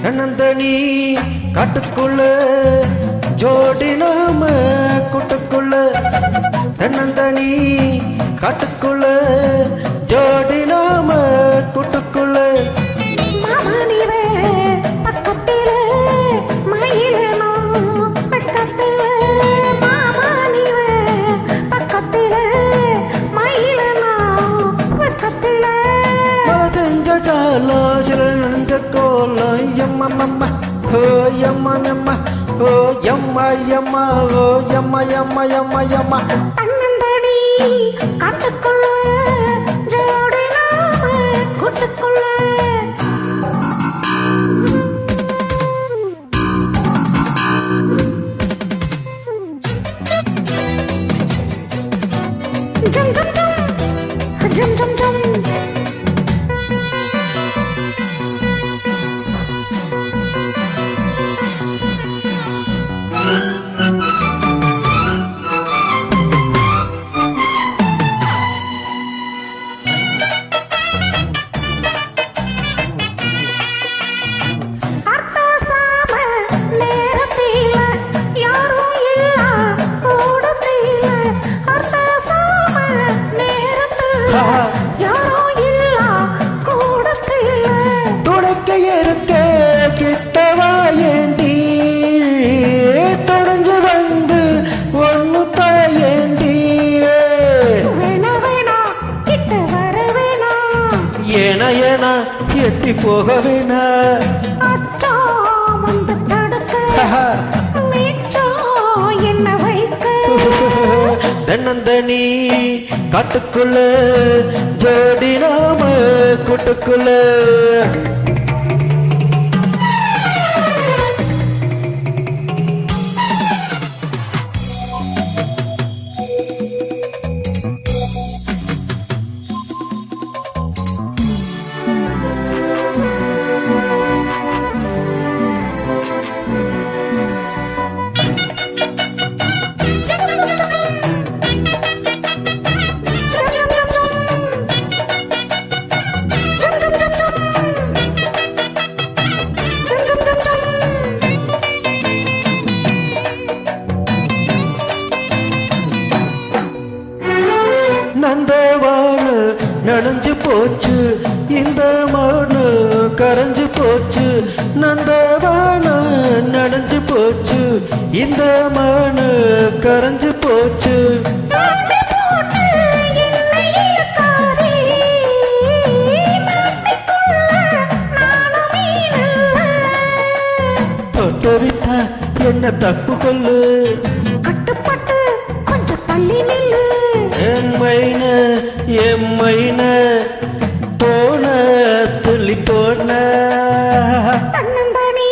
தன்னந்தனி காட்டுக்குள்ள ஜோடி நாம கூட்டுக்குள்ள தன்னந்தனி காட்டுக்குள்ள ஜோடி நாம கூட்டுக்குள்ள Yamma, oh yamma yamma, oh yamma yamma, oh yamma yamma yamma yamma. தன்னந்தடி காட்டுக்குள்ள ஜோடி நாம கூட்டுக்குள்ள ஜம் ஜம் ஜம் ஜம் ஜம் ஜம். துடைக்க இருக்க கிட்டவா ஏண்டி தொடஞ்சு வந்து ஒண்ணு தாயேண்டி ஏனா ஏனா எட்டி போக வேணா தன்னந்தனி காட்டுக்குள்ள ஜோடி நாம கூட்டுக்குள்ள நந்தவானு நனைஞ்சு போச்சு இந்த மண்ணு கரைஞ்சு போச்சு நந்தவானு நனைஞ்சு போச்சு இந்த மண்ணு கரைஞ்சு போச்சு தொட்டவிட்டா என்ன தப்பு கொள்ளு கட்டுப்பட்டு கொஞ்சம் தள்ளி நில்லு எம்மைன போன துள்ளி போன தன்னந்தனி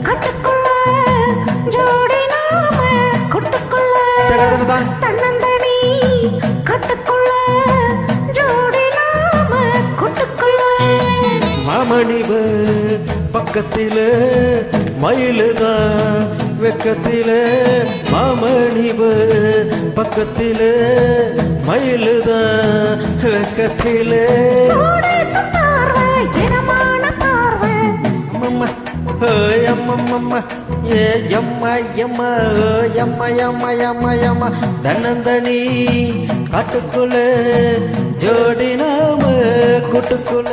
காட்டுக்குள்ள ஜோடி நாம கூட்டுக்குள்ள தன்னந்தனி காட்டுக்குள்ள ஜோடி நாம கூட்டுக்குள்ள மாமணிவ பக்கத்திலே மயிலுதான் வெக்கத்திலே மாமணிவ பக்கத்திலே மயிலுதான் வெக்கத்திலே தன்னந்தனி காட்டுக்குள்ள ஜோடி நாம கூட்டுக்குள்ள